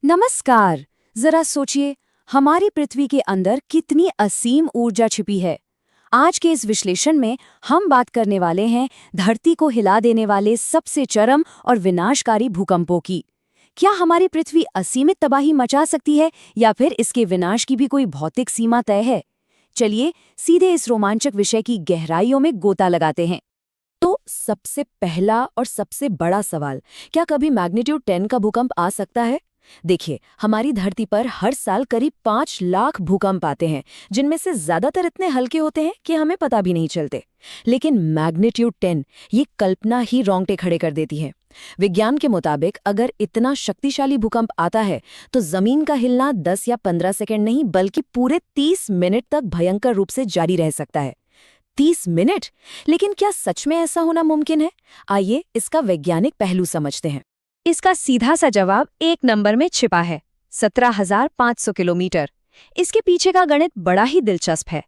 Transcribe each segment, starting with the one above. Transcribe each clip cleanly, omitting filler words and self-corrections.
नमस्कार। जरा सोचिए, हमारी पृथ्वी के अंदर कितनी असीम ऊर्जा छिपी है। आज के इस विश्लेषण में हम बात करने वाले हैं धरती को हिला देने वाले सबसे चरम और विनाशकारी भूकंपों की। क्या हमारी पृथ्वी असीमित तबाही मचा सकती है या फिर इसके विनाश की भी कोई भौतिक सीमा तय है? चलिए सीधे इस रोमांचक विषय की गहराइयों में गोता लगाते हैं। तो सबसे पहला और सबसे बड़ा सवाल, क्या कभी मैग्नीट्यूड 10 का भूकंप आ सकता है? देखिए, हमारी धरती पर हर साल करीब 5 लाख भूकंप आते हैं, जिनमें से ज्यादातर इतने हल्के होते हैं कि हमें पता भी नहीं चलते। लेकिन मैग्नीट्यूड 10 ये कल्पना ही रोंगटे खड़े कर देती है। विज्ञान के मुताबिक अगर इतना शक्तिशाली भूकंप आता है तो जमीन का हिलना 10 या 15 सेकंड नहीं बल्कि पूरे 30 मिनट तक भयंकर रूप से जारी रह सकता है। 30 मिनट? लेकिन क्या सच में ऐसा होना मुमकिन है? आइए इसका वैज्ञानिक पहलू समझते हैं। इसका सीधा सा जवाब एक नंबर में छिपा है, 17,500 किलोमीटर। इसके पीछे का गणित बड़ा ही दिलचस्प है।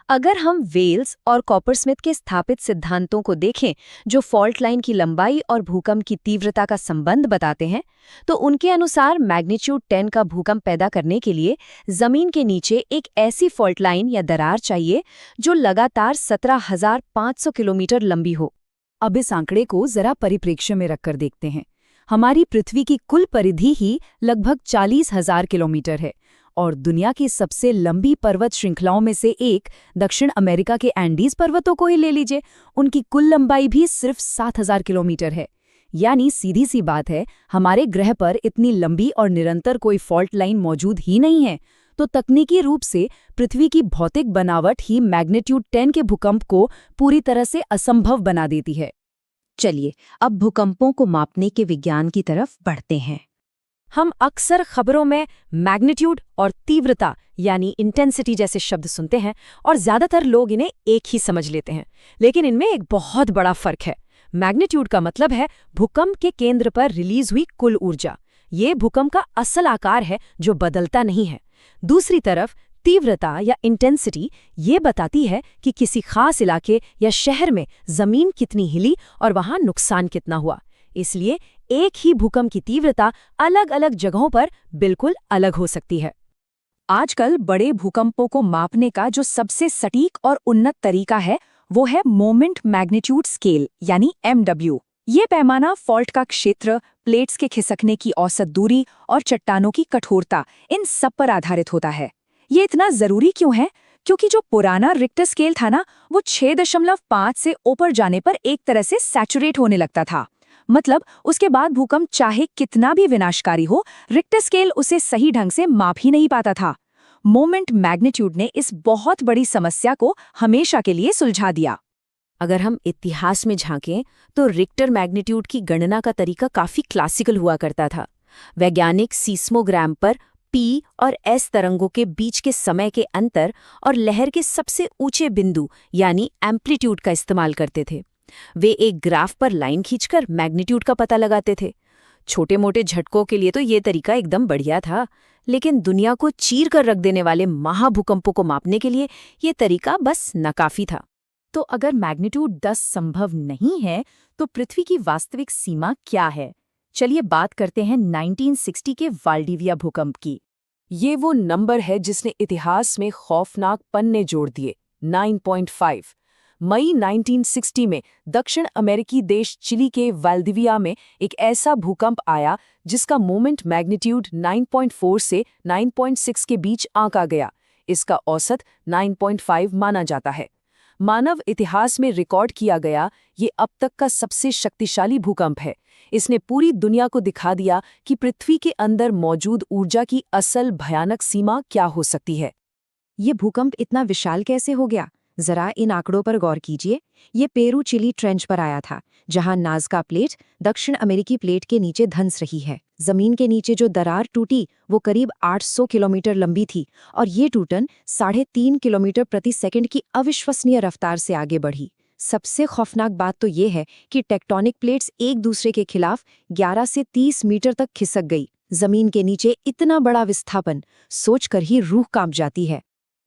अगर हम वेल्स और कॉपरस्मिथ के स्थापित सिद्धांतों को देखें, जो फॉल्ट लाइन की लंबाई और भूकंप की तीव्रता का संबंध बताते हैं, तो उनके अनुसार मैग्नीट्यूड 10 का भूकंप पैदा करने के लिए जमीन के नीचे एक ऐसी फॉल्ट लाइन या दरार चाहिए जो लगातार 17,500 किलोमीटर लंबी हो। अब इस आंकड़े को जरा परिप्रेक्ष्य में रखकर देखते हैं। हमारी पृथ्वी की कुल परिधि ही लगभग 40,000 किलोमीटर है और दुनिया की सबसे लंबी पर्वत श्रृंखलाओं में से एक दक्षिण अमेरिका के एंडीज पर्वतों को ही ले लीजिए, उनकी कुल लंबाई भी सिर्फ 7,000 किलोमीटर है। यानी सीधी सी बात है, हमारे ग्रह पर इतनी लंबी और निरंतर कोई फॉल्ट लाइन मौजूद ही नहीं है। तो तकनीकी रूप से पृथ्वी की भौतिक बनावट ही मैग्नीट्यूड 10 के भूकंप को पूरी तरह से असंभव बना देती है। चलिए अब भूकंपों को मापने के विज्ञान की तरफ बढ़ते हैं। हम अक्सर खबरों में मैग्नीट्यूड और तीव्रता यानी इंटेंसिटी जैसे शब्द सुनते हैं और ज्यादातर लोग इन्हें एक ही समझ लेते हैं, लेकिन इनमें एक बहुत बड़ा फर्क है। मैग्नीट्यूड का मतलब है भूकंप के केंद्र पर रिलीज हुई कुल ऊर्जा। ये भूकंप का असल आकार है जो बदलता नहीं है। दूसरी तरफ तीव्रता या इंटेंसिटी ये बताती है कि किसी खास इलाके या शहर में जमीन कितनी हिली और वहां नुकसान कितना हुआ। इसलिए एक ही भूकंप की तीव्रता अलग अलग जगहों पर बिल्कुल अलग हो सकती है। आजकल बड़े भूकंपों को मापने का जो सबसे सटीक और उन्नत तरीका है वो है मोमेंट मैग्नीट्यूड स्केल यानी MW। ये पैमाना फॉल्ट का क्षेत्र, प्लेट्स के खिसकने की औसत दूरी और चट्टानों की कठोरता, इन सब पर आधारित होता है। ये इतना जरूरी क्यों है? क्योंकि जो पुराना रिक्टर स्केल था ना, वो 6.5 से ऊपर जाने पर एक तरह से सैचुरेट होने लगता था। मतलब उसके बाद भूकंप चाहे कितना भी विनाशकारी हो, रिक्टर स्केल उसे सही ढंग से माप ही नहीं पाता था। मोमेंट मैग्नीट्यूड ने इस बहुत बड़ी समस्या को हमेशा के लिए सुलझा दिया। अगर हम इतिहास में झांकें तो रिक्टर मैग्नीट्यूड की गणना का तरीका काफी क्लासिकल हुआ करता था। वैज्ञानिक सीस्मोग्राम पर P और S तरंगों के बीच के समय के अंतर और लहर के सबसे ऊंचे बिंदु यानी एम्पलीट्यूड का इस्तेमाल करते थे। वे एक ग्राफ पर लाइन खींचकर मैग्नीट्यूड का पता लगाते थे। छोटे मोटे झटकों के लिए तो ये तरीका एकदम बढ़िया था, लेकिन दुनिया को चीर कर रख देने वाले महाभूकंपों को मापने के लिए ये तरीका बस नाकाफी था। तो अगर मैग्नीट्यूड 10 संभव नहीं है तो पृथ्वी की वास्तविक सीमा क्या है? चलिए बात करते हैं 1960 के वाल्डीविया भूकंप की। ये वो नंबर है जिसने इतिहास में खौफनाक पन्ने जोड़ दिए। 9.5। मई 1960 में दक्षिण अमेरिकी देश चिली के वाल्डीविया में एक ऐसा भूकंप आया जिसका मोमेंट मैग्नीट्यूड 9.4 से 9.6 के बीच आंका गया। इसका औसत 9.5 माना जाता है। मानव इतिहास में रिकॉर्ड किया गया ये अब तक का सबसे शक्तिशाली भूकंप है। इसने पूरी दुनिया को दिखा दिया कि पृथ्वी के अंदर मौजूद ऊर्जा की असल भयानक सीमा क्या हो सकती है। ये भूकंप इतना विशाल कैसे हो गया? जरा इन आंकड़ों पर गौर कीजिए। ये पेरू चिली ट्रेंच पर आया था, जहां नाज़का प्लेट दक्षिण अमेरिकी प्लेट के नीचे धंस रही है। जमीन के नीचे जो दरार टूटी वो करीब 800 किलोमीटर लंबी थी और ये टूटन 3.5 किलोमीटर प्रति सेकंड की अविश्वसनीय रफ्तार से आगे बढ़ी। सबसे खौफनाक बात तो ये है कि टेक्टोनिक प्लेट्स एक दूसरे के खिलाफ 11 से 30 मीटर तक खिसक गई। जमीन के नीचे इतना बड़ा विस्थापन सोचकर ही रूह कांप जाती है।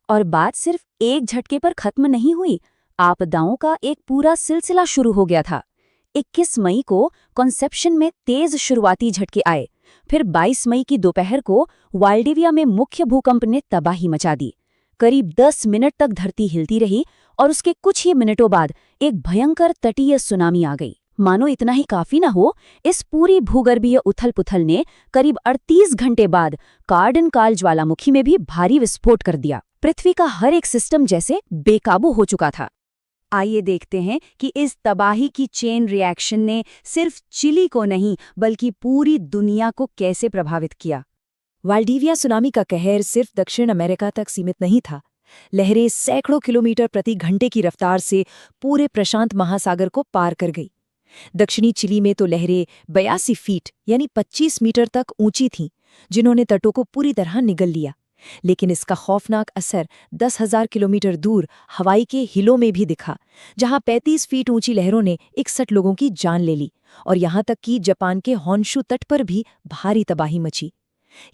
और बात सिर्फ एक झटके पर खत्म नहीं हुई, आपदाओं का एक पूरा सिलसिला शुरू हो गया था। 21 मई को कॉन्सेप्शन में तेज शुरुआती झटके आए। फिर 22 मई की दोपहर को वाल्डिविया में मुख्य भूकंप ने तबाही मचा दी। करीब 10 मिनट तक धरती हिलती रही और उसके कुछ ही मिनटों बाद एक भयंकर तटीय सुनामी आ गई। मानो इतना ही काफी न हो, इस पूरी भूगर्भीय उथल-पुथल ने करीब 38 घंटे बाद कार्डनकाल ज्वालामुखी में भी भारी विस्फोट कर दिया। पृथ्वी का हर एक सिस्टम जैसे बेकाबू हो चुका था। आइए देखते हैं कि इस तबाही की चेन रिएक्शन ने सिर्फ चिली को नहीं बल्कि पूरी दुनिया को कैसे प्रभावित किया। वाल्डिविया सुनामी का कहर सिर्फ दक्षिण अमेरिका तक सीमित नहीं था। लहरें सैकड़ों किलोमीटर प्रति घंटे की रफ्तार से पूरे प्रशांत महासागर को पार कर गई। दक्षिणी चिली में तो लहरें 82 फीट यानी 25 मीटर तक ऊंची थीं, जिन्होंने तटों को पूरी तरह निगल लिया। लेकिन इसका खौफनाक असर 10,000 किलोमीटर दूर हवाई के हिलों में भी दिखा, जहां 35 फीट ऊंची लहरों ने 61 लोगों की जान ले ली और यहां तक कि जापान के होन्शु तट पर भी भारी तबाही मची।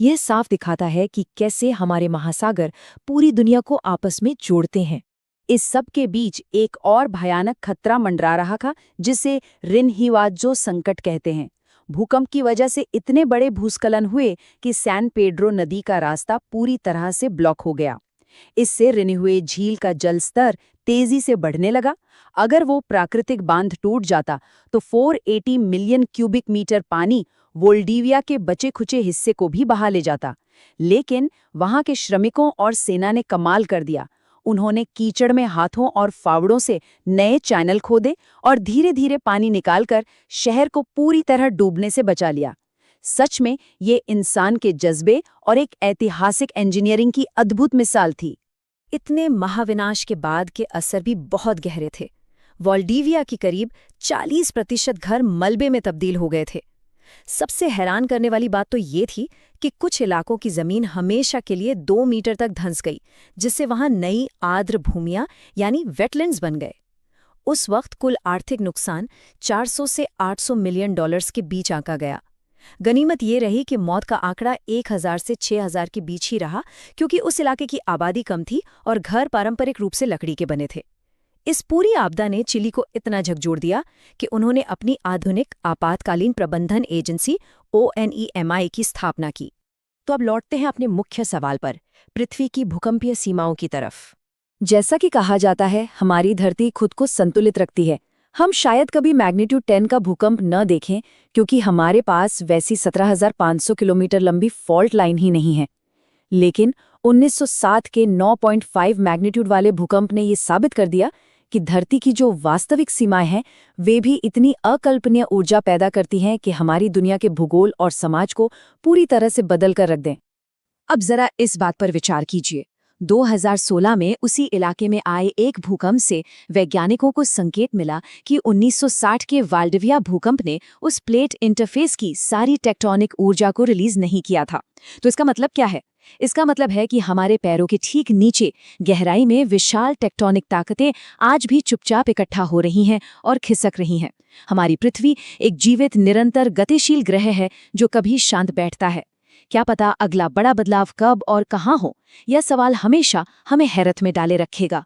यह साफ दिखाता है कि कैसे हमारे महासागर पूरी दुनिया को आपस में जोड़ते हैं। इस सब के बीच एक और भयानक खतरा मंडरा रहा था, जिसे रिनहिवाजो संकट कहते हैं। भूकंप की वजह से इतने बड़े भूस्खलन हुए कि सैन पेड्रो नदी का रास्ता पूरी तरह से ब्लॉक हो गया। इससे रिनिहुए झील का जल स्तर तेजी से बढ़ने लगा। अगर वो प्राकृतिक बांध टूट जाता तो 480 मिलियन क्यूबिक मीटर पानी वोल्डिविया के बचे खुचे हिस्से को भी बहा ले जाता। लेकिन वहां के श्रमिकों और सेना ने कमाल कर दिया। उन्होंने कीचड़ में हाथों और फावड़ों से नए चैनल खोदे और धीरे धीरे पानी निकालकर शहर को पूरी तरह डूबने से बचा लिया। सच में ये इंसान के जज्बे और एक ऐतिहासिक इंजीनियरिंग की अद्भुत मिसाल थी। इतने महाविनाश के बाद के असर भी बहुत गहरे थे। वाल्डिविया की करीब 40% घर मलबे में तब्दील हो गए थे। सबसे हैरान करने वाली बात तो ये थी कि कुछ इलाकों की जमीन हमेशा के लिए 2 मीटर तक धंस गई, जिससे वहां नई आर्द्र भूमियां यानी वेटलैंड्स बन गए। उस वक्त कुल आर्थिक नुकसान 400 से 800 मिलियन डॉलर्स के बीच आंका गया। गनीमत ये रही कि मौत का आंकड़ा 1000 से 6000 के बीच ही रहा, क्योंकि उस इलाके की आबादी कम थी और घर पारंपरिक रूप से लकड़ी के बने थे। इस पूरी आपदा ने चिली को इतना झकझोर दिया कि उन्होंने अपनी आधुनिक आपातकालीन प्रबंधन एजेंसी ONEMI की स्थापना की। तो अब लौटते हैं अपने मुख्य सवाल पर, पृथ्वी की भूकंपीय सीमाओं की तरफ। जैसा कि कहा जाता है, हमारी धरती खुद को संतुलित रखती है। हम शायद कभी मैग्नीट्यूड 10 का भूकंप न देखें, क्योंकि हमारे पास वैसी 17,500 किलोमीटर लंबी फॉल्ट लाइन ही नहीं है। लेकिन 1907 के 9.5 मैग्नीट्यूड वाले भूकंप ने ये साबित कर दिया कि धरती की जो वास्तविक सीमाएं हैं, वे भी इतनी अकल्पनीय ऊर्जा पैदा करती हैं कि हमारी दुनिया के भूगोल और समाज को पूरी तरह से बदल कर रख दें। अब जरा इस बात पर विचार कीजिए। 2016 में उसी इलाके में आए एक भूकंप से वैज्ञानिकों को संकेत मिला कि 1960 के वाल्डिविया भूकंप ने उस प्लेट इंटरफेस की सारी टेक्टोनिक ऊर्जा को रिलीज नहीं किया था। तो इसका मतलब क्या है? इसका मतलब है कि हमारे पैरों के ठीक नीचे गहराई में विशाल टेक्टोनिक ताकतें आज भी चुपचाप इकट्ठा हो रही हैं और खिसक रही हैं। हमारी पृथ्वी एक जीवित निरंतर गतिशील ग्रह है जो कभी शांत बैठता है। क्या पता अगला बड़ा बदलाव कब और कहाँ हो? यह सवाल हमेशा हमें हैरत में डाले रखेगा।